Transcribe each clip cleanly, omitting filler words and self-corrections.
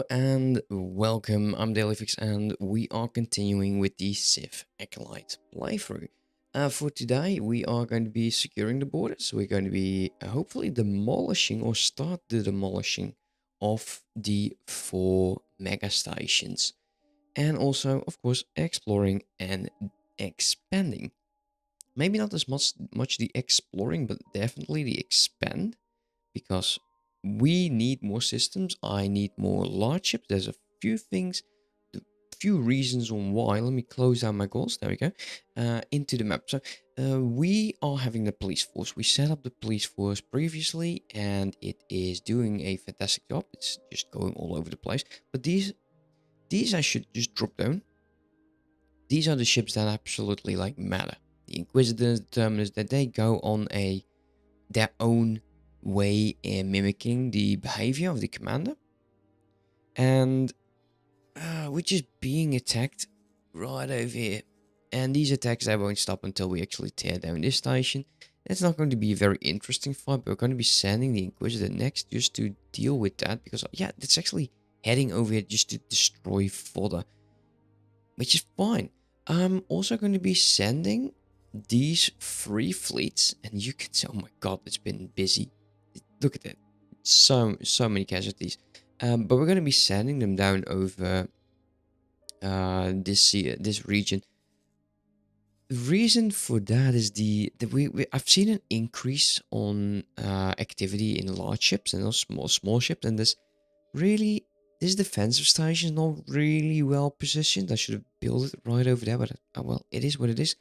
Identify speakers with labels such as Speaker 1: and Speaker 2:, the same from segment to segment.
Speaker 1: and welcome. I'm Dyslexic and we are continuing with the Sith Acolyte playthrough. For today, we are going to be securing the borders. We're going to be hopefully demolishing or start the demolishing of the 4 mega stations. And also, of course, exploring and expanding. Maybe not as much the exploring, but definitely the expand because we need more systems. I need more large ships. There's a few things, a few reasons on why. Let me close down my goals. There we go. Into the map. So we are having the police force. We set up the police force previously, and it is doing a fantastic job. It's just going all over the place. But these I should just drop down. These are the ships that absolutely like matter. The Inquisitors, the Terminus, that they go on their own way in mimicking the behavior of the commander. And we're just being attacked right over here. And these attacks, they won't stop until we actually tear down this station. It's not going to be a very interesting fight, but we're going to be sending the Inquisitor next just to deal with that. Because, yeah, it's actually heading over here just to destroy fodder, which is fine. I'm also going to be sending these 3 fleets, and you can see, oh my god, it's been busy. Look at that, so many casualties. But we're going to be sending them down over this region. The reason for that is I've seen an increase on activity in large ships and those small ships, and this defensive station is not really well positioned. I should have built it right over there, but well, it is what it is.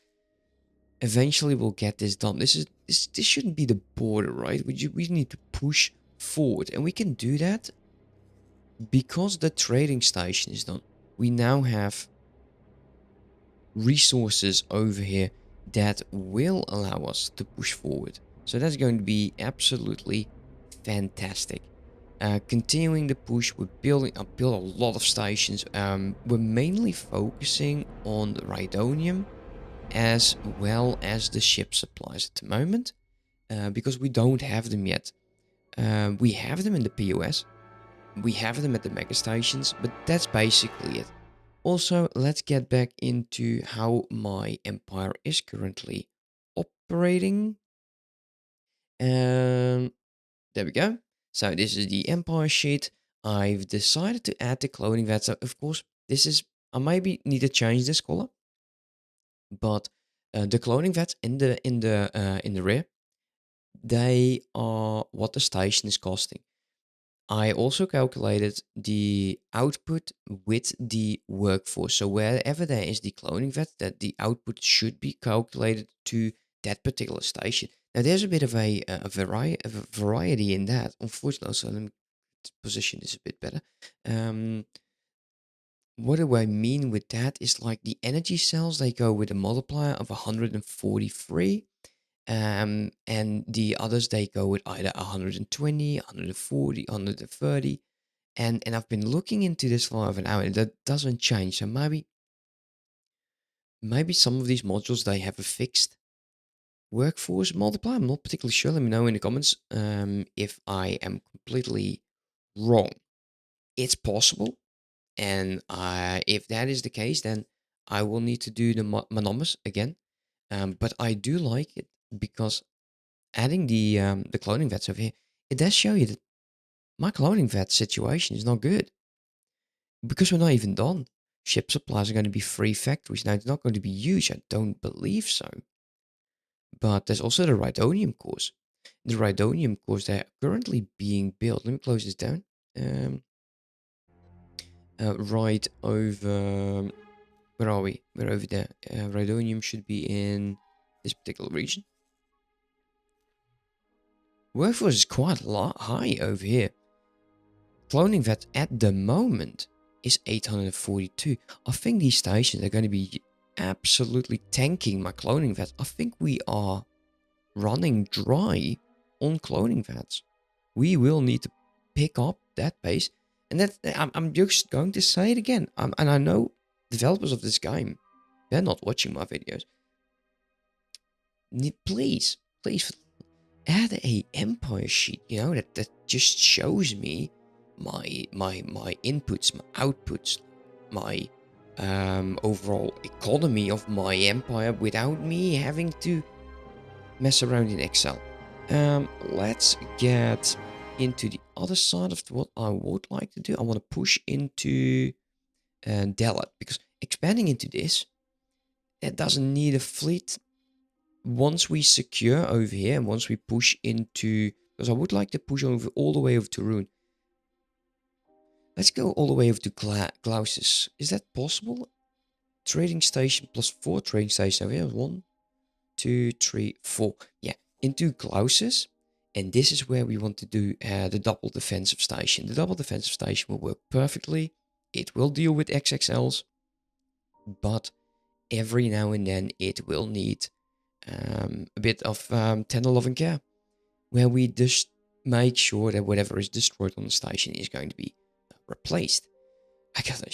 Speaker 1: Eventually, we'll get this done. This shouldn't be the border, right? We need to push forward, and we can do that because the trading station is done. We now have resources over here that will allow us to push forward. So that's going to be absolutely fantastic. Continuing the push, we're building. I built a lot of stations. We're mainly focusing on the Rhydonium as well as the ship supplies at the moment, because we don't have them yet. We have them in the POS, we have them at the mega stations, but that's basically it. Also, let's get back into how my empire is currently operating. There we go. So this is the empire sheet. I've decided to add the cloning vat. So of course, I maybe need to change this color, but the cloning vats in the rear, they are what the station is costing. I also calculated the output with the workforce. So wherever there is the cloning vat, that the output should be calculated to that particular station. Now there's a bit of a variety in that, unfortunately. So let me position this a bit better. Um, what do I mean with that is like the energy cells, they go with a multiplier of 143. And the others, they go with either 120, 140, 130. And I've been looking into this for over an hour, and that doesn't change. So maybe some of these modules, they have a fixed workforce multiplier. I'm not particularly sure. Let me know in the comments if I am completely wrong. It's possible. And if that is the case, then I will need to do the Monomus again. But I do like it because adding the cloning vats over here, it does show you that my cloning vat situation is not good because we're not even done. Ship supplies are going to be 3 factories. Now, it's not going to be huge. I don't believe so. But there's also the Rhydonium cores. The Rhydonium cores, they're currently being built. Let me close this down. Right over... Where are we? We're over there. Rhydonium should be in this particular region. Workforce is quite high over here. Cloning vat at the moment is 842. I think these stations are going to be absolutely tanking my cloning vat. I think we are running dry on cloning vats. We will need to pick up that pace. And that I'm just going to say it again. And I know developers of this game, they're not watching my videos. Please add a empire sheet, that just shows me my inputs, my outputs, my overall economy of my empire without me having to mess around in Excel. Let's get into the other side of what I would like to do. I want to push into Delat, because expanding into this, that doesn't need a fleet. Once we secure over here and once we push into, because I would like to push over all the way over to Rune. Let's go all the way over to Glausis. Is that possible? Trading station plus 4 trading stations over here. 1, 2, 3, 4. Yeah, into Glausis. And this is where we want to do the double defensive station. The double defensive station will work perfectly. It will deal with XXLs. But every now and then it will need a bit of tender loving care. Where we just make sure that whatever is destroyed on the station is going to be replaced. I got a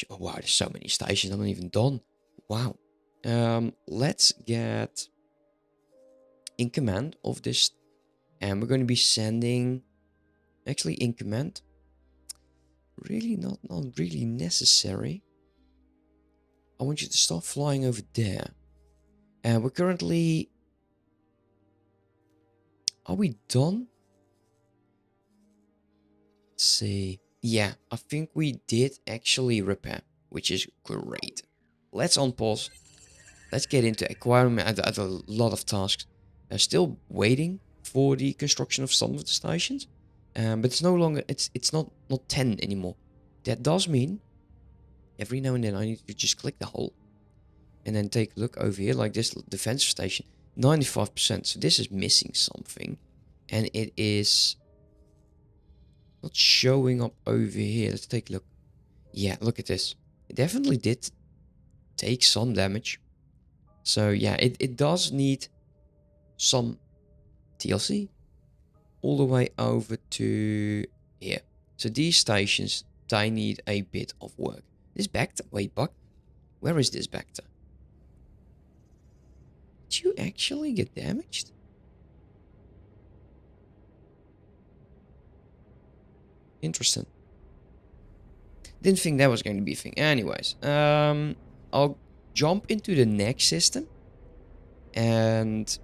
Speaker 1: oh wow, there's so many stations. I'm not even done. Wow. Let's get in command of this, and we're going to be sending. Actually, in command. Really not really necessary. I want you to start flying over there. And we're currently. Are we done? Let's see. Yeah, I think we did actually repair, which is great. Let's unpause. Let's get into acquiring at a lot of tasks. Still waiting for the construction of some of the stations, but it's no longer. It's not 10 anymore. That does mean every now and then I need to just click the hole, and then take a look over here, like this defensive station, 95%. So this is missing something, and it is not showing up over here. Let's take a look. Yeah, look at this. It definitely did take some damage. So yeah, it does need some TLC all the way over to here. So these stations, they need a bit of work. This Bacta, wait, Buck, where is this Bacta? Did you actually get damaged? Interesting. Didn't think that was going to be a thing. Anyways, I'll jump into the next system. And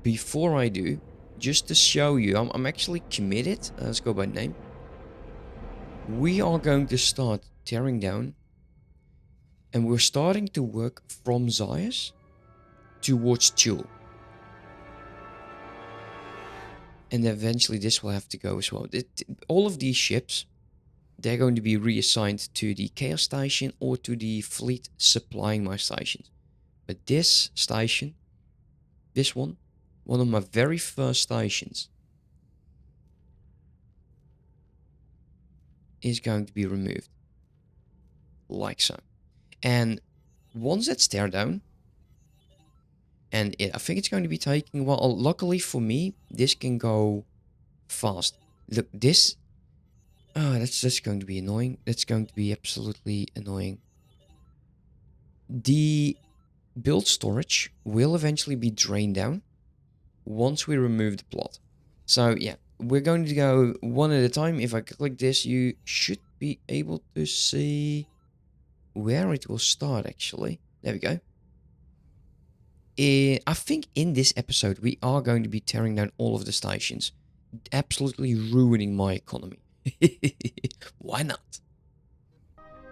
Speaker 1: before I do, just to show you, I'm actually committed. Let's go by name. We are going to start tearing down. And we're starting to work from Zayas towards Chul. And eventually this will have to go as well. All of these ships, they're going to be reassigned to the Chaos Station or to the fleet supplying my stations. But this station, this one of my very first stations, is going to be removed. Like so. And once that's tear down, and I think it's going to be taking, well, luckily for me, this can go fast. Look, this, oh, that's going to be annoying. That's going to be absolutely annoying. The build storage will eventually be drained down once we remove the plot. So yeah, we're going to go one at a time. If I click this, you should be able to see where it will start, actually. There we go. I think in this episode, we are going to be tearing down all of the stations. Absolutely ruining my economy. Why not?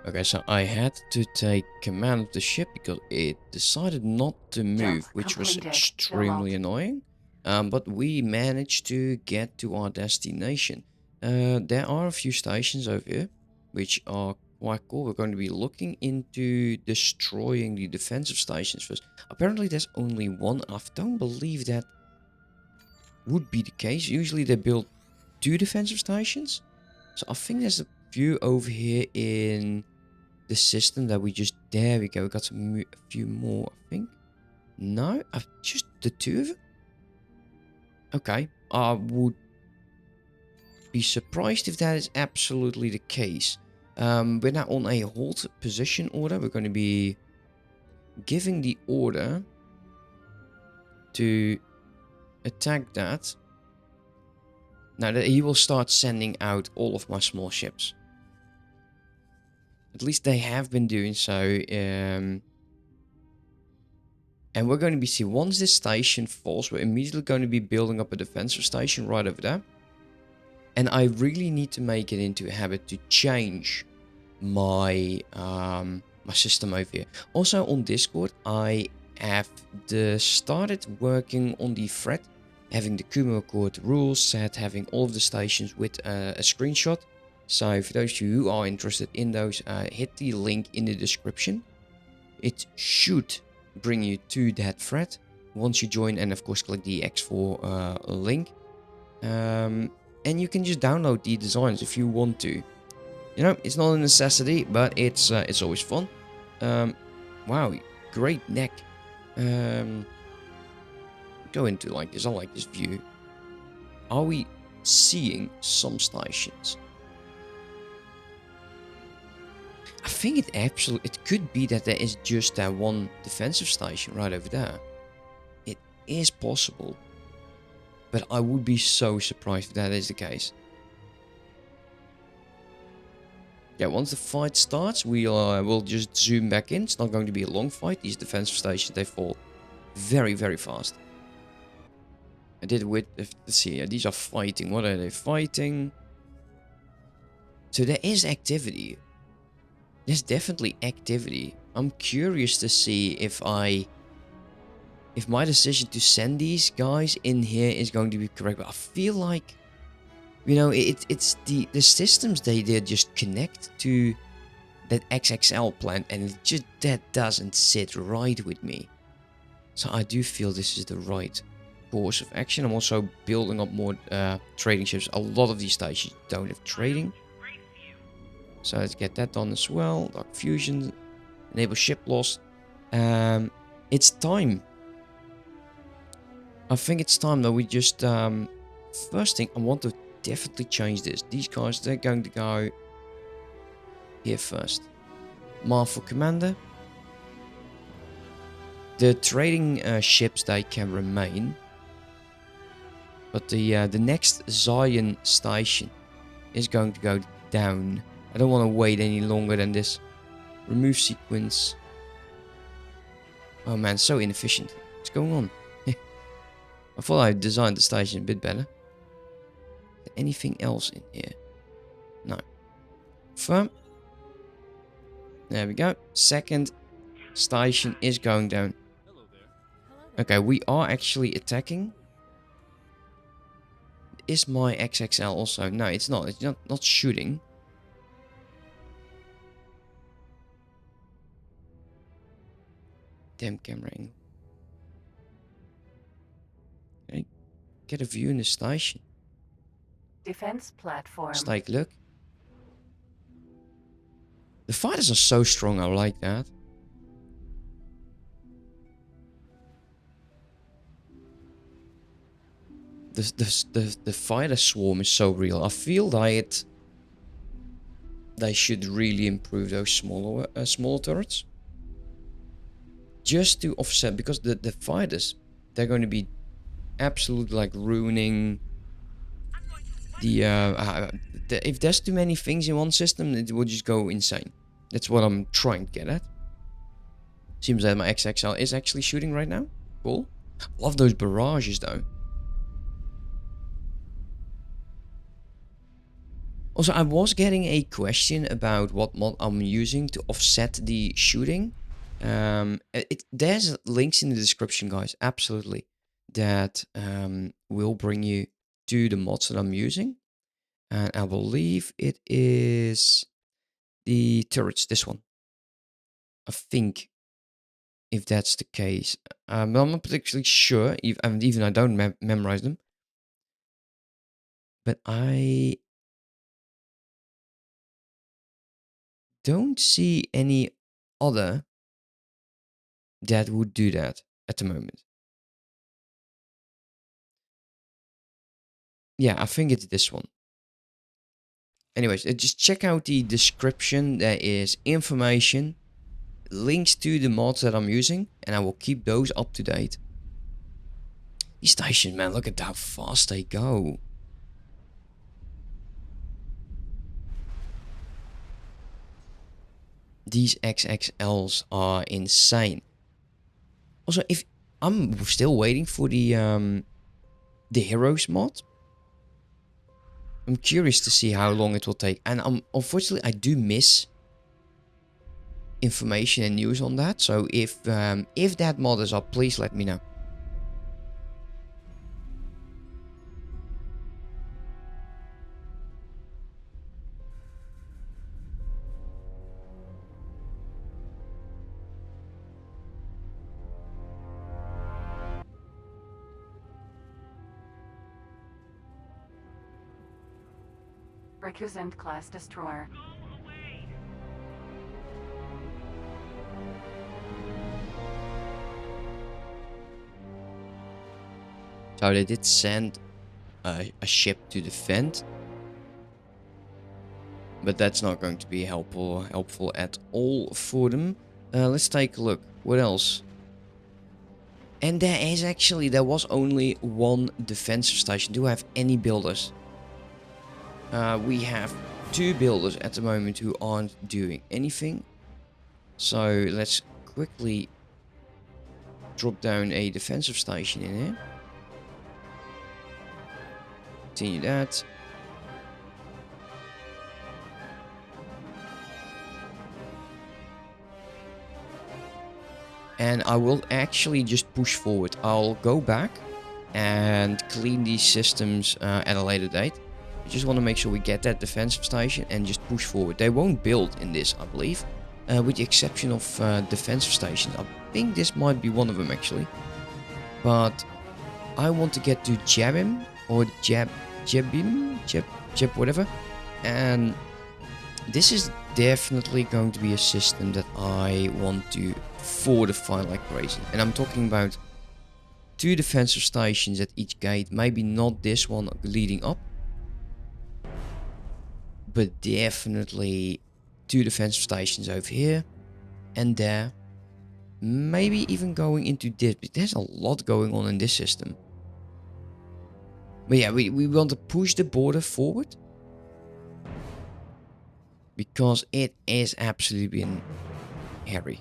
Speaker 1: Okay, so I had to take command of the ship because it decided not to move, which was extremely annoying. But we managed to get to our destination. There are a few stations over here, which are quite cool. We're going to be looking into destroying the defensive stations first. Apparently there's only one. I don't believe that would be the case. Usually they build 2 defensive stations. So I think there's a few over here in the system that we just... There we go. We got a few more, I think. No? Just the 2 of them? Okay. I would be surprised if that is absolutely the case. We're now on a hold position order. We're going to be giving the order to attack that. Now that he will start sending out all of my small ships. At least they have been doing so. And we're going to be see once this station falls, we're immediately going to be building up a defensive station right over there. And I really need to make it into a habit to change my my system over here. Also on Discord, I have started working on the thread, having the Kumo Accord rules set, having all of the stations with a screenshot. So for those of you who are interested in those, hit the link in the description. It should bring you to that thread once you join, and of course click the X4 link. And you can just download the designs if you want to. You know, it's not a necessity, but it's always fun. Wow, great neck. Go into like this. I like this view. Are we seeing some stations? I think it could be that there is just that one defensive station right over there. It is possible. But I would be so surprised if that is the case. Yeah, once the fight starts, we'll just zoom back in. It's not going to be a long fight. These defensive stations, they fall very, very fast. I did with, let's see, these are fighting. What are they fighting? So there is activity. There's definitely activity. I'm curious to see if my decision to send these guys in here is going to be correct. But I feel like, you know, it's the systems they just connect to that XXL plant, and it just, that doesn't sit right with me. So I do feel this is the right course of action. I'm also building up more trading ships. A lot of these stations don't have trading. So let's get that done as well. Dark fusion, enable ship loss. It's time. I think it's time that we just first thing, I want to definitely change this. These guys, they're going to go here first. Marvel Commander. The trading ships, they can remain. But the next Zion station is going to go down. I don't want to wait any longer than this. Remove sequence. Oh man, so inefficient. What's going on? I thought I designed the station a bit better. Is there anything else in here? No. Firm. There we go. Second station is going down. Okay, we are actually attacking. Is my XXL also? No, it's not. It's not shooting. Damn camera angle. Okay, get a view in the station.
Speaker 2: Defense platform.
Speaker 1: Let's take a look. The fighters are so strong. I like that. The fighter swarm is so real. I feel that they should really improve those smaller turrets. Just to offset, because the fighters, they're going to be absolutely like ruining the if there's too many things in one system, it will just go insane. That's what I'm trying to get at. Seems that my XXL is actually shooting right now. Cool. Love those barrages though. Also, I was getting a question about what mod I'm using to offset the shooting. There's links in the description, guys. Absolutely. That will bring you to the mods that I'm using. And I believe it is the turrets, this one. I think, if that's the case. I'm not particularly sure, even I don't memorize them. But I don't see any other that would do that at the moment. Yeah, I think it's this one. Anyways, just check out the description. There is information, links to the mods that I'm using, and I will keep those up to date. These stations, man, look at how fast they go. these XXLs are insane. Also, if I'm still waiting for the Heroes mod. I'm curious to see how long it will take. And unfortunately, I do miss information and news on that. So if that mod is up, please let me know.
Speaker 2: Requisite class destroyer.
Speaker 1: So they did send a ship to defend, but that's not going to be helpful at all for them. Let's take a look. What else? And there was only one defensive station. Do I have any builders? We have 2 builders at the moment who aren't doing anything. So let's quickly drop down a defensive station in here. Continue that. And I will actually just push forward. I'll go back and clean these systems at a later date. We just want to make sure we get that defensive station and just push forward. They won't build in this, I believe. With the exception of defensive stations. I think this might be one of them actually. But I want to get to Jabim or Jabim, whatever. And this is definitely going to be a system that I want to fortify like crazy. And I'm talking about 2 defensive stations at each gate. Maybe not this one leading up. But definitely 2 defensive stations over here and there. Maybe even going into this. But there's a lot going on in this system. But yeah, we want to push the border forward. Because it is absolutely been hairy.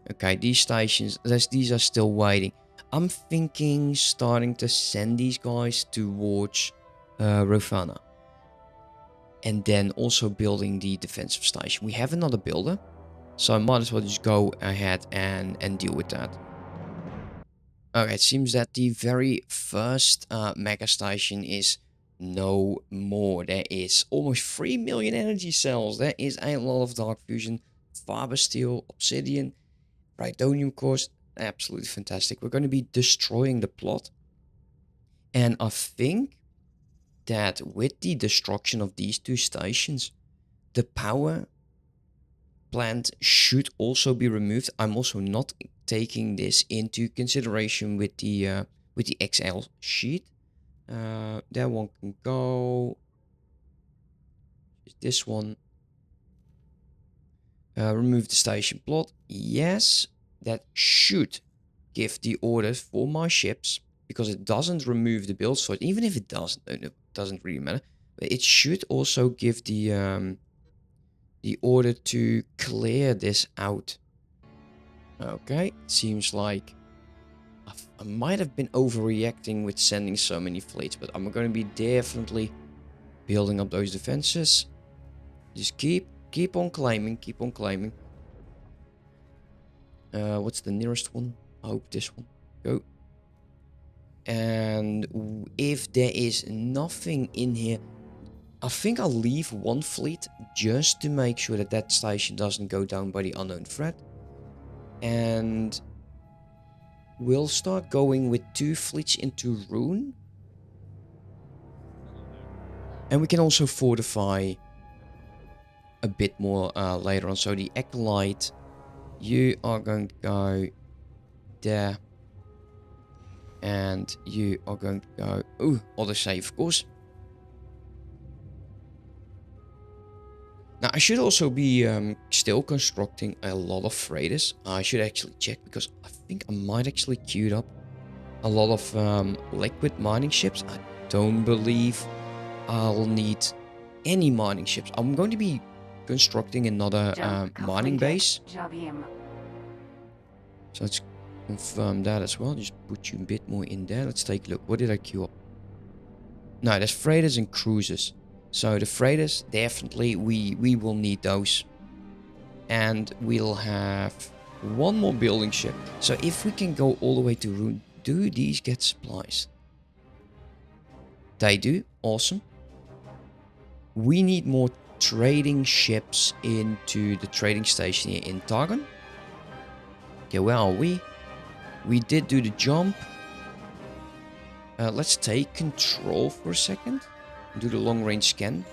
Speaker 1: Okay, these stations, these are still waiting. I'm thinking starting to send these guys towards Rofana. And then also building the defensive station. We have another builder. So I might as well just go ahead and deal with that. Okay, it seems that the very first mega station is no more. There is almost 3 million energy cells. There is a lot of dark fusion, fiber steel, obsidian, Brightonium cores. Absolutely fantastic. We're going to be destroying the plot. And I think that with the destruction of these 2 stations, the power plant should also be removed. I'm also not taking this into consideration with the XL sheet. That one can go. This one. Remove the station plot. Yes, that should give the orders for my ships, because it doesn't remove the build sort. Even if it doesn't really matter. But it should also give the order to clear this out. Okay, seems like I might have been overreacting with sending so many fleets, but I'm going to be definitely building up those defenses. Just keep on claiming, what's the nearest one? I hope this one. Go. And if there is nothing in here, I think I'll leave 1 fleet just to make sure that that station doesn't go down by the unknown threat. And we'll start going with 2 fleets into Rune. And we can also fortify a bit more later on. So the Acolyte, you are going to go there. And you are going to go... Ooh, autosave, of course. Now, I should also be still constructing a lot of freighters. I should actually check, because I think I might actually queued up a lot of liquid mining ships. I don't believe I'll need any mining ships. I'm going to be constructing another mining base.
Speaker 2: Jabim.
Speaker 1: So let's confirm that as well. Just put you a bit more in there. Let's take a look. What did I queue up? No, there's freighters and cruisers. So the freighters, definitely, we will need those. And we'll have one more building ship. So if we can go all the way to Rune, do these get supplies? They do. Awesome. We need more trading ships into the trading station here in Targon. Okay, where are we? We did do the jump. Let's take control for a second. Do the long range scan.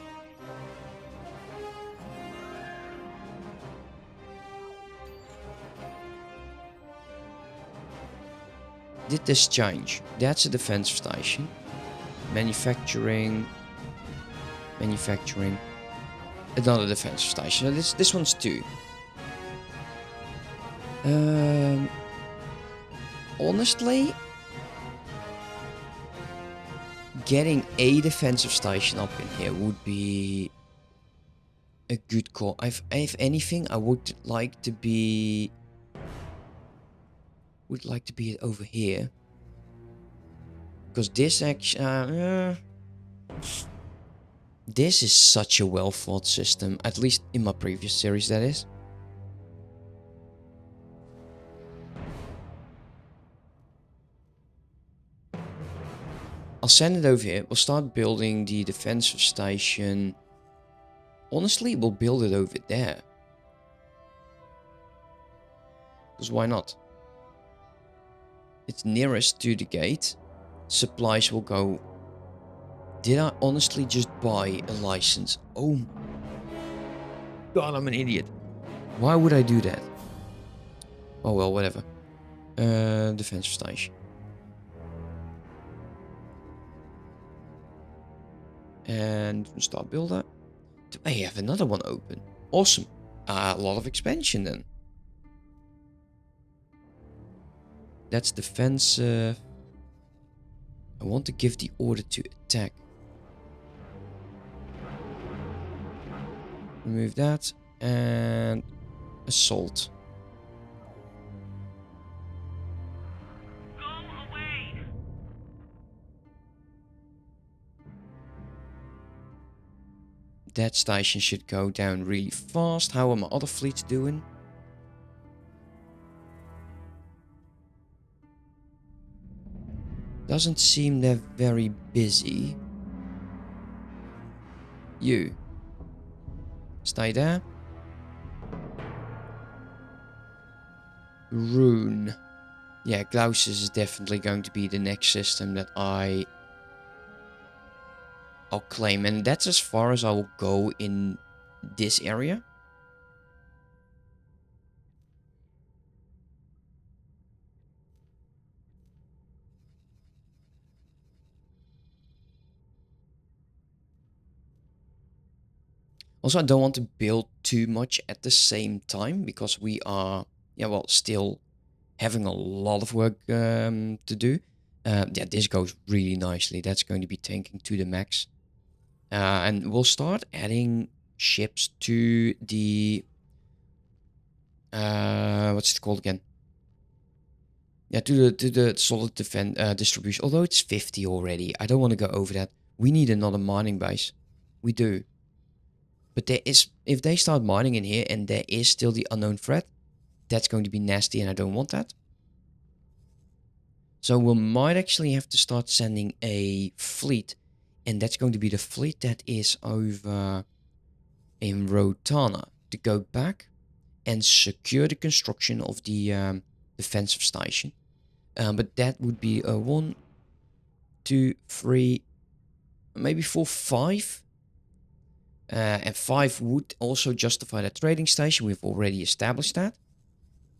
Speaker 1: Did this change? That's a defense station. Manufacturing. Manufacturing. Another defense station. This one's 2. Honestly, getting a defensive station up in here would be a good call. If anything, I would like to be over here, because this actually this is such a well thought system, at least in my previous series, that is. I'll send it over here. We'll start building the defensive station. Honestly, we'll build it over there. Because why not? It's nearest to the gate. Supplies will go. Did I honestly just buy a license? Oh God, I'm an idiot. Why would I do that? Oh well, whatever. Defensive station. And start builder. Do I have another one open? Awesome. A lot of expansion then. That's defensive. I want to give the order to attack. Remove that. And assault. That station should go down really fast. How are my other fleets doing? Doesn't seem they're very busy. You. Stay there. Rune. Yeah, Glaucus is definitely going to be the next system that I'll claim. And that's as far as I will go in this area. Also, I don't want to build too much at the same time, because we are, yeah, well, still having a lot of work to do. Yeah, this goes really nicely. That's going to be tanking to the max. And we'll start adding ships to the... what's it called again? Yeah, to the solid defense distribution. Although it's 50 already. I don't want to go over that. We need another mining base. We do. But there is, if they start mining in here and there is still the unknown threat, that's going to be nasty and I don't want that. So we might actually have to start sending a fleet. And that's going to be the fleet that is over in Rotana, to go back and secure the construction of the defensive station. But that would be a 1, 2, 3, maybe 4, 5. And 5 would also justify that trading station. We've already established that.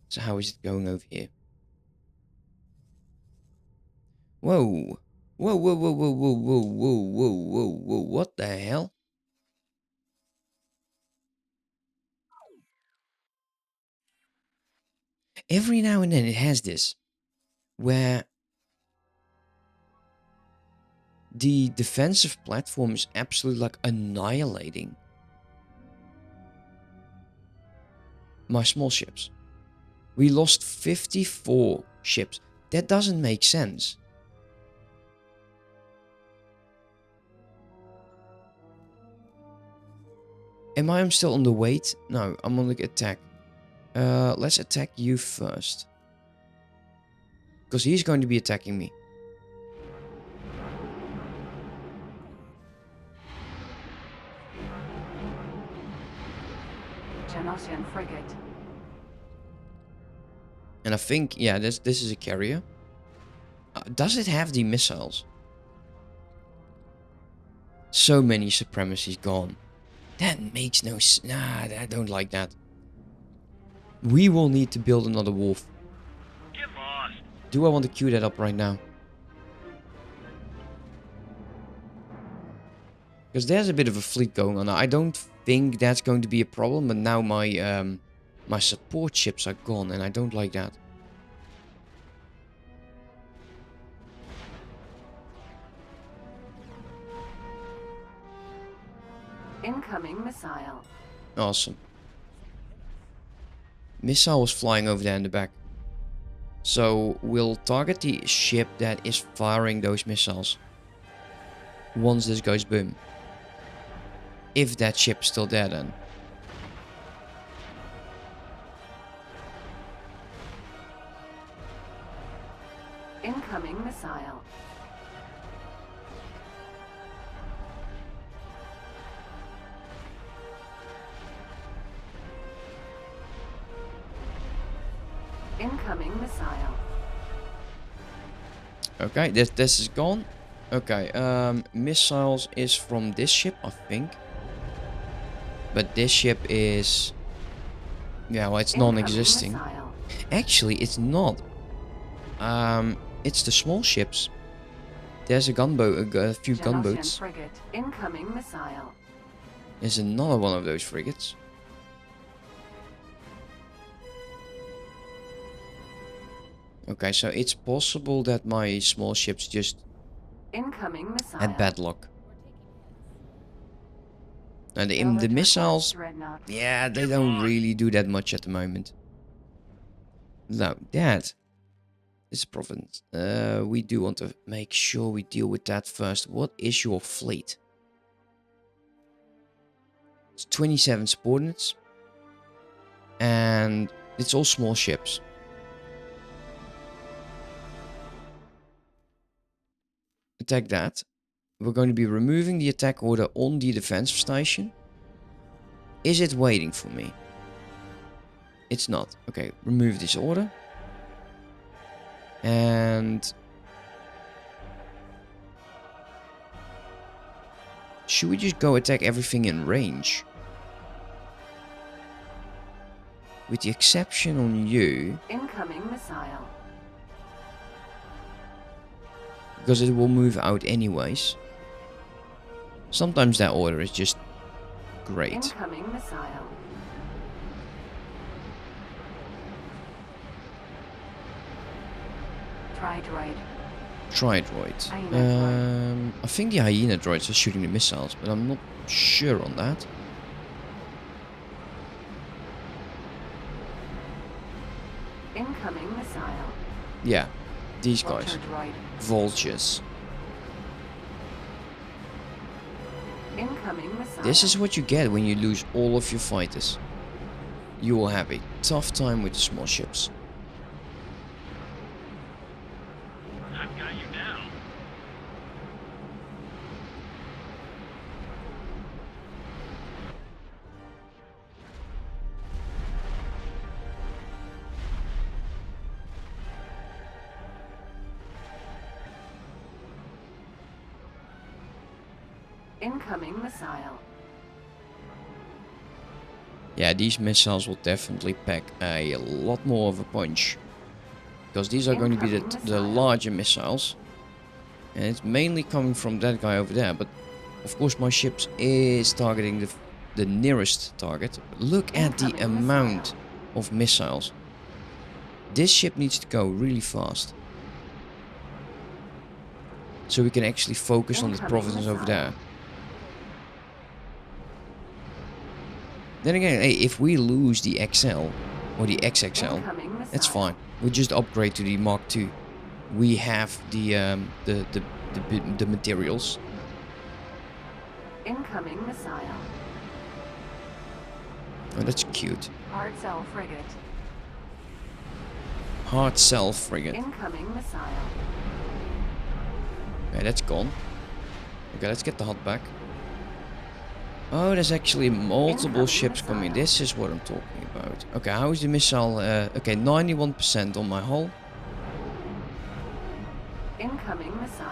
Speaker 1: So how is it going over here? Whoa. Whoa, whoa, whoa, whoa, whoa, whoa, whoa, whoa, whoa, whoa. What the hell? Every now and then it has this, where the defensive platform is absolutely like annihilating. my small ships. We lost 54 ships. That doesn't make sense. Am I still on the wait? No, I'm on the attack. Let's attack you first. Because he's going to be attacking me.
Speaker 2: Genosian frigate.
Speaker 1: And I think, yeah, this is a carrier. Does it have the missiles? So many supremacies gone. That makes no sense. Nah, I don't like that. We will need to build another wolf.
Speaker 3: Get lost.
Speaker 1: Do I want to queue that up right now? Because there's a bit of a fleet going on. I don't think that's going to be a problem, but now my my support ships are gone, and I don't like that.
Speaker 2: Incoming missile.
Speaker 1: Awesome. Missile was flying over there in the back. So we'll target the ship that is firing those missiles. Once this goes boom. If that ship's still there then.
Speaker 2: Incoming missile. Incoming missile.
Speaker 1: Okay, this is gone. Okay, missiles is from this ship, I think. But this ship is... yeah, well, it's non-existing.
Speaker 2: Missile.
Speaker 1: Actually, it's not. It's the small ships. There's a gunboat, a few
Speaker 2: Genosian
Speaker 1: gunboats.
Speaker 2: frigate. Incoming missile.
Speaker 1: There's another one of those frigates. Okay, so it's possible that my small ships just
Speaker 2: Incoming missile.
Speaker 1: had bad luck. And the
Speaker 2: Village
Speaker 1: missiles,
Speaker 2: Dreadnought.
Speaker 1: yeah, they don't really do that much at the moment. Now, that is a province. We do want to make sure we deal with that first. What is your fleet? It's 27 subordinates. And it's all small ships. Attack that. We're going to be removing the attack order on the defense station. Is it waiting for me? It's not. Okay, remove this order. And... should we just go attack everything in range? With the exception on you.
Speaker 2: Incoming missile.
Speaker 1: Because it will move out anyways. Sometimes that order is just great.
Speaker 2: Incoming missile. Tri-droid.
Speaker 1: Tri-droid.
Speaker 2: Hyena
Speaker 1: I think the hyena droids are shooting the missiles, but I'm not sure on that.
Speaker 2: Incoming missile.
Speaker 1: Yeah, these guys.
Speaker 2: Vulture droid.
Speaker 1: Vultures.
Speaker 2: Incoming missile.
Speaker 1: This is what you get when you lose all of your fighters. You will have a tough time with the small ships.
Speaker 3: I've got you now.
Speaker 2: Incoming missile.
Speaker 1: Yeah, these missiles will definitely pack a lot more of a punch. Because these are going to be the
Speaker 2: Incoming
Speaker 1: larger missiles. And it's mainly coming from that guy over there. But of course my ships is targeting the nearest target. Look at the
Speaker 2: Incoming
Speaker 1: amount
Speaker 2: missile.
Speaker 1: of missiles. This ship needs to go really fast. So we can actually focus on the
Speaker 2: Incoming
Speaker 1: provinces over
Speaker 2: missile.
Speaker 1: there. Then again, hey, if we lose the XL or the XXL,
Speaker 2: Incoming missile.
Speaker 1: that's fine. We just upgrade to the Mark II. We have the materials.
Speaker 2: Incoming missile.
Speaker 1: Oh, that's cute.
Speaker 2: Hard cell frigate.
Speaker 1: Hard cell frigate.
Speaker 2: Incoming missile.
Speaker 1: Okay, that's gone. Okay, let's get the hut back. Oh, there's actually multiple
Speaker 2: Incoming
Speaker 1: ships
Speaker 2: missile.
Speaker 1: coming. This is what I'm talking about. Okay, how is the missile? Okay, 91% on my hull.
Speaker 2: Incoming missile.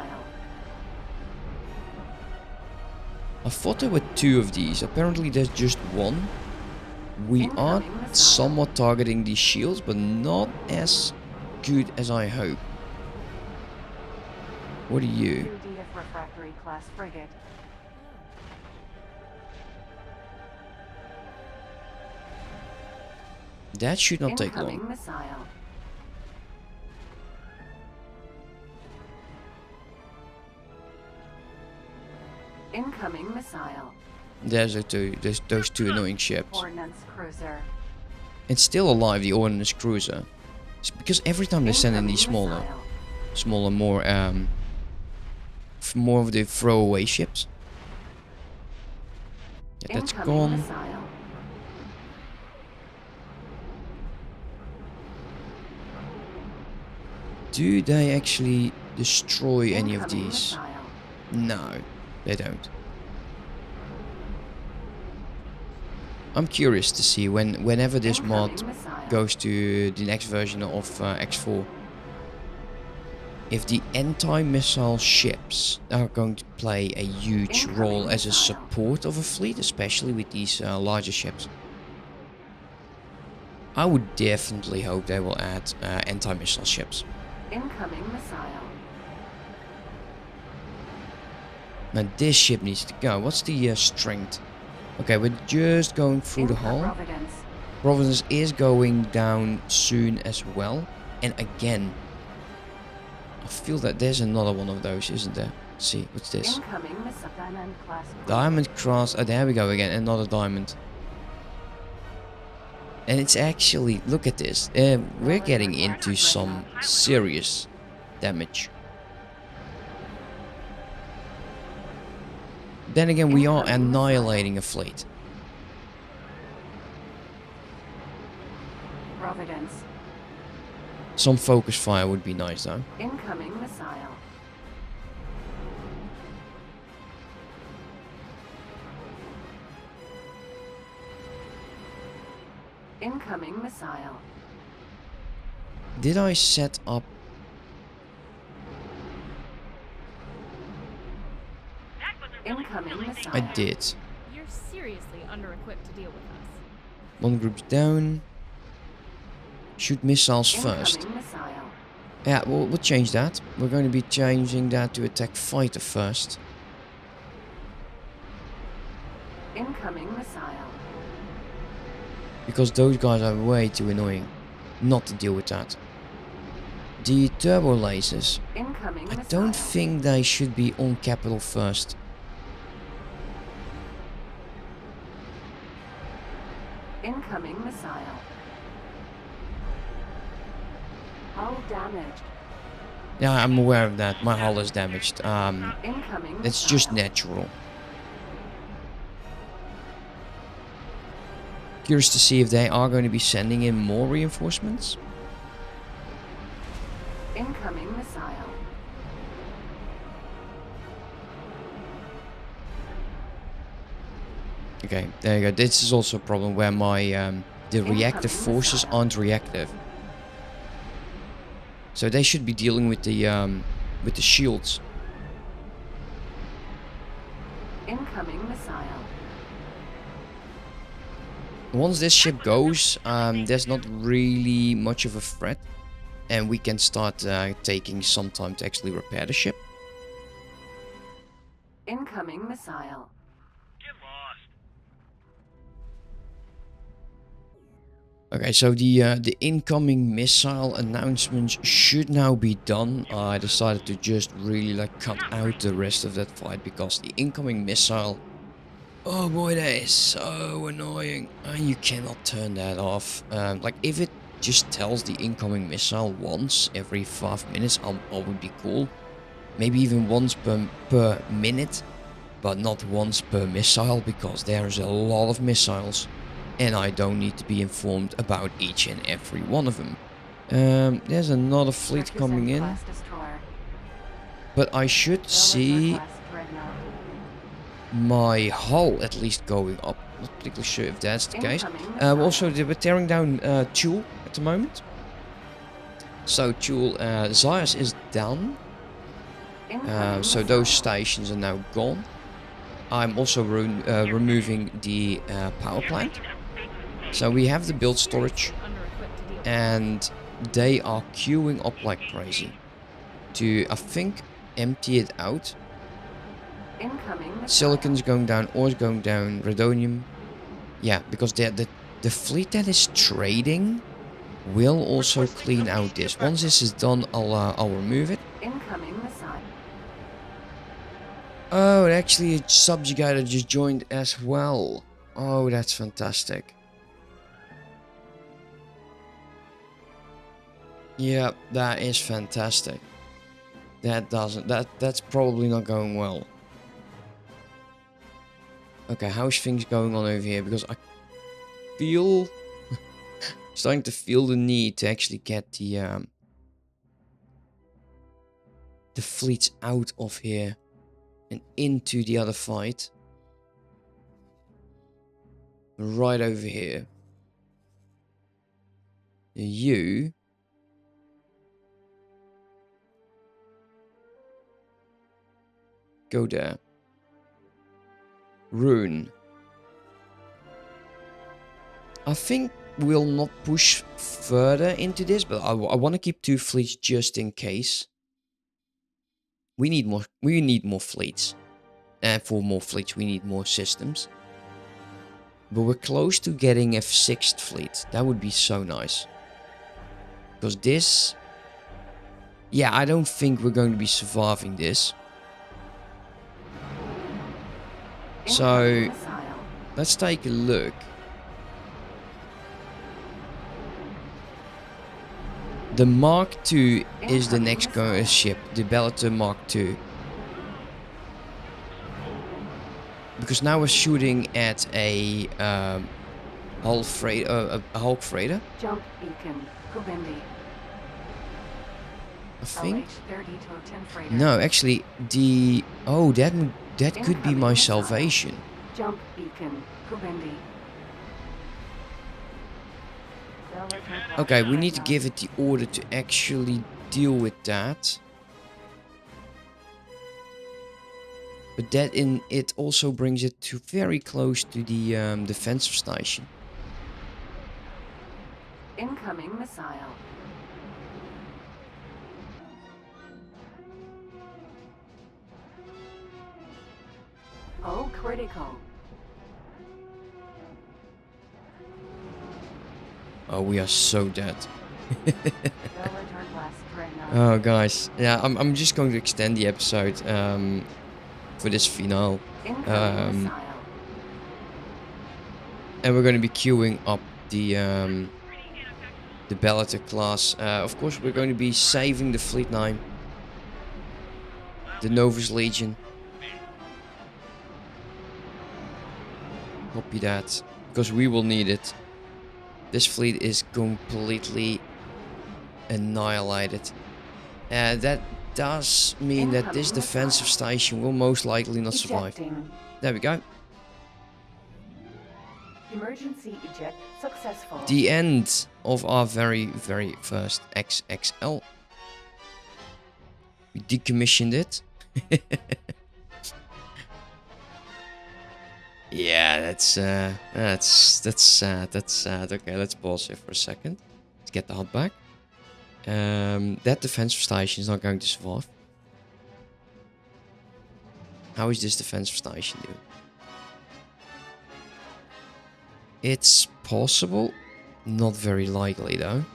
Speaker 1: I thought there were 2 of these. Apparently there's just 1. We are
Speaker 2: Incoming missile.
Speaker 1: somewhat targeting these shields, but not as good as I hope. What are you?
Speaker 2: 2DF refractory class frigate.
Speaker 1: That should not take
Speaker 2: Incoming
Speaker 1: long.
Speaker 2: missile. Incoming missile.
Speaker 1: There's those 2 annoying ships.
Speaker 2: Ordnance cruiser.
Speaker 1: It's still alive, the Ordnance Cruiser. It's because every time they send in these
Speaker 2: Incoming
Speaker 1: smaller, more of the throwaway ships. Yeah, that's
Speaker 2: Incoming
Speaker 1: gone.
Speaker 2: missile.
Speaker 1: Do they actually destroy any of
Speaker 2: Incoming
Speaker 1: these?
Speaker 2: missile.
Speaker 1: No, they don't. I'm curious to see whenever this mod
Speaker 2: Incoming missile.
Speaker 1: goes to the next version of X4, if the anti-missile ships are going to play a huge
Speaker 2: Incoming
Speaker 1: role as a
Speaker 2: missile.
Speaker 1: support of a fleet, especially with these larger ships. I would definitely hope they will add anti-missile ships.
Speaker 2: Incoming missile.
Speaker 1: Now this ship needs to go. What's the strength? Okay, we're just going through the hull.
Speaker 2: Providence.
Speaker 1: Providence is going down soon as well. And again, I feel that there's another one of those, isn't there? Let's see, what's this?
Speaker 2: Incoming missile. Diamond class.
Speaker 1: Diamond Cross. Oh, there we go again. Another diamond. And it's actually, look at this. We're getting into some serious damage. Then again, we are annihilating a fleet.
Speaker 2: Providence.
Speaker 1: Some focus fire would be nice though.
Speaker 2: Incoming missile. Incoming missile.
Speaker 1: Did I set up?
Speaker 2: Incoming missile.
Speaker 1: I did.
Speaker 4: You're seriously under-equipped to deal with us.
Speaker 1: One group's down. Shoot missiles first.
Speaker 2: Incoming missile.
Speaker 1: Yeah, we'll change that. We're going to be changing that to attack fighter first.
Speaker 2: Incoming missile.
Speaker 1: Because those guys are way too annoying not to deal with that. The turbo lasers.
Speaker 2: Incoming
Speaker 1: I
Speaker 2: missile.
Speaker 1: don't think they should be on capital first.
Speaker 2: Incoming missile. Hull damaged.
Speaker 1: Yeah, I'm aware of that. My hull is damaged.
Speaker 2: Incoming
Speaker 1: It's
Speaker 2: missile.
Speaker 1: just natural. Curious to see if they are going to be sending in more reinforcements.
Speaker 2: Incoming missile.
Speaker 1: Okay, there you go. This is also a problem where my the reactive forces
Speaker 2: missile.
Speaker 1: aren't reactive. So they should be dealing with the shields.
Speaker 2: Incoming missile.
Speaker 1: Once this ship goes, there's not really much of a threat, and we can start taking some time to actually repair the ship.
Speaker 2: Incoming missile.
Speaker 3: Get lost.
Speaker 1: Okay, so the incoming missile announcements should now be done. I decided to just really like cut out the rest of that fight because the incoming missile Oh boy, that is so annoying. And you cannot turn that off. Like, if it just tells the incoming missile once every 5 minutes, I would be cool. Maybe even once per minute, but not once per missile, because there's a lot of missiles. And I don't need to be informed about each and every one of them. There's another fleet coming in.
Speaker 2: Class destroyer.
Speaker 1: But I should see
Speaker 2: Class dreadnought.
Speaker 1: my hull at least going up. Not particularly sure if that's the case.
Speaker 2: Incoming missile.
Speaker 1: Also, they were tearing down Tool at the moment. So Tool, Zayas is done.
Speaker 2: Incoming
Speaker 1: So
Speaker 2: missile.
Speaker 1: those stations are now gone. I'm also removing the power plant. So we have the build storage,
Speaker 4: Under-equipped to deal with.
Speaker 1: and they are queuing up like crazy to, I think, empty it out.
Speaker 2: Incoming missile.
Speaker 1: Silicon's going down, ore's going down, radonium. Yeah, because the fleet that is trading will also clean out this. Once this is done, I'll remove it.
Speaker 2: Incoming missile.
Speaker 1: Oh, actually a subjugator just joined as well. Oh, that's fantastic. Yeah, that is fantastic. That's probably not going well. Okay, how's things going on over here? Because I feel starting to feel the need to actually get the fleets out of here and into the other fight. Right over here. You go there. Rune. I think we'll not push further into this, but I want to keep 2 fleets just in case. We need more fleets. And for more fleets, we need more systems. But we're close to getting a 6th fleet. That would be so nice. Because this... Yeah, I don't think we're going to be surviving this. So,
Speaker 2: Incoming missile.
Speaker 1: let's take a look. The Mark II is the next ship, the Bellator Mark II. Because now we're shooting at a Hulk freighter,
Speaker 2: Jump beacon. Kubindi.
Speaker 1: I think.
Speaker 2: LH-30 Toten freighter.
Speaker 1: No, actually, that could be my salvation.
Speaker 2: Jump beacon. Kubindi.
Speaker 1: Okay, we need to give it the order to actually deal with that. But it also brings it to very close to the defensive station.
Speaker 2: Incoming missile. Oh, critical.
Speaker 1: Oh, we are so dead.
Speaker 2: Bellator class dreadnought.
Speaker 1: Oh, guys. Yeah, I'm just going to extend the episode for this finale.
Speaker 2: Incoming missile.
Speaker 1: And we're going to be queuing up the Bellator class. Of course, we're going to be saving the Fleet 9. The Novus Legion. Copy that. Because we will need it. This fleet is completely annihilated. That does mean that this defensive station will most likely not survive.
Speaker 2: Ejecting.
Speaker 1: There we go.
Speaker 2: Emergency eject successful.
Speaker 1: The end of our very, very first XXL. We decommissioned it. Yeah, that's sad. That's sad. Okay, let's pause here for a second. Let's get the hot back. That defensive station is not going to survive. How is this defensive station doing? It's possible. Not very likely though.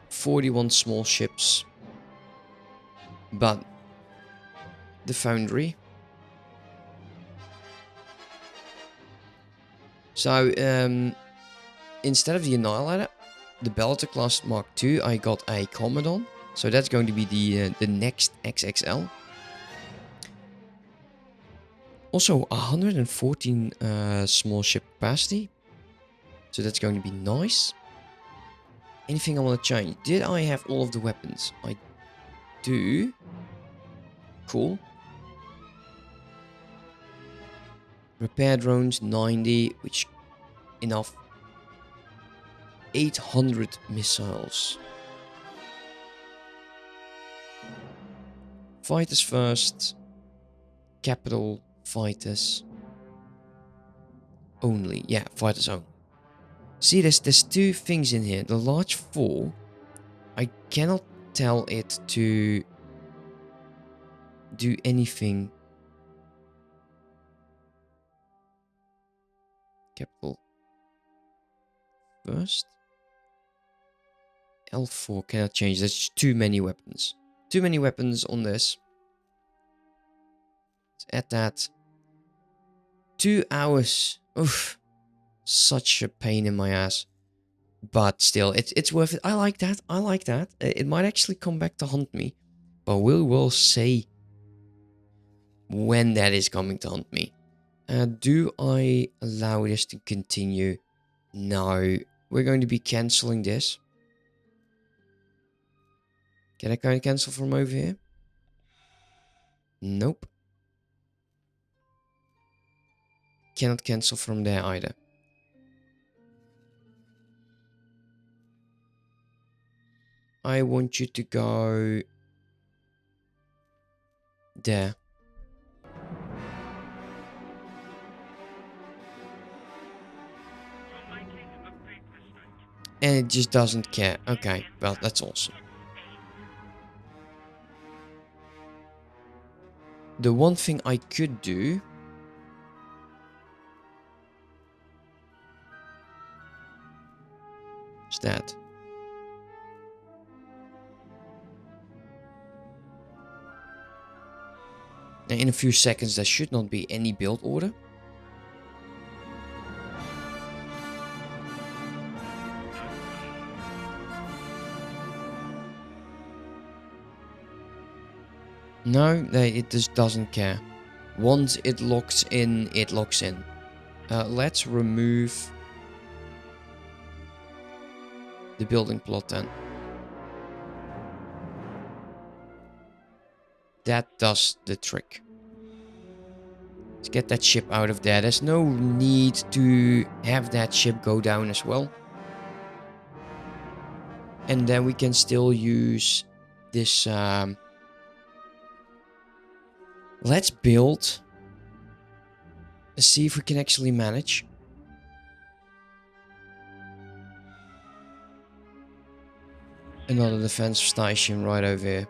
Speaker 1: 41 small ships. But the foundry. So, instead of the Annihilator, the Bellator class Mark II, I got a Commodon. So that's going to be the next XXL. Also, 114 small ship capacity. So that's going to be nice. Anything I want to change? Did I have all of the weapons? I do. Cool. Repair drones, 90, which enough. 800 missiles. Fighters first. Capital fighters. Only. Yeah, fighters only. See, there's two things in here. The large 4, I cannot tell it to do anything. Capital first. L4 cannot change. There's too many weapons. Too many weapons on this. Let's add that. 2 hours. Oof. Such a pain in my ass. But still, it's worth it. I like that. I like that. It might actually come back to haunt me. But we will see when that is coming to haunt me. Do I allow this to continue? No. We're going to be cancelling this. Can I kind of cancel from over here? Nope. Cannot cancel from there either. I want you to go there. And it just doesn't care. Okay, well, that's awesome. The one thing I could do is that. Now, in a few seconds, there should not be any build order. No, it just doesn't care. Once it locks in, it locks in. Let's remove the building plot then. That does the trick. Let's get that ship out of there. There's no need to have that ship go down as well. And then we can still use this... Let's build. Let's see if we can actually manage. Another defense station right over here.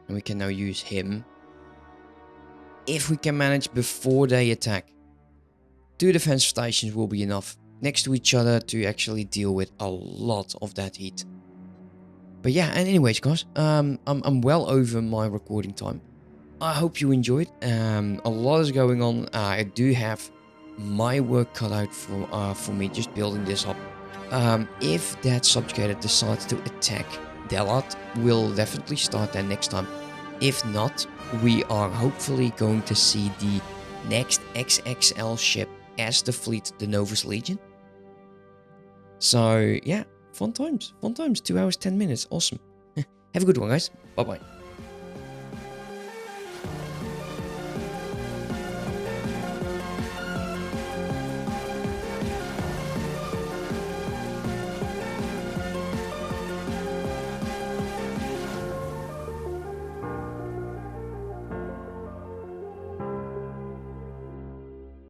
Speaker 1: And we can now use him. If we can manage before they attack. 2 defense stations will be enough next to each other to actually deal with a lot of that heat. But yeah, and anyways, guys, I'm well over my recording time. I hope you enjoyed. A lot is going on. I do have my work cut out for me just building this up. If that subjugator decides to attack Delat, we'll definitely start that next time. If not, we are hopefully going to see the next XXL ship as the fleet, the Novus Legion. So yeah, fun times, 2 hours, 10 minutes, awesome. Have a good one, guys. Bye bye.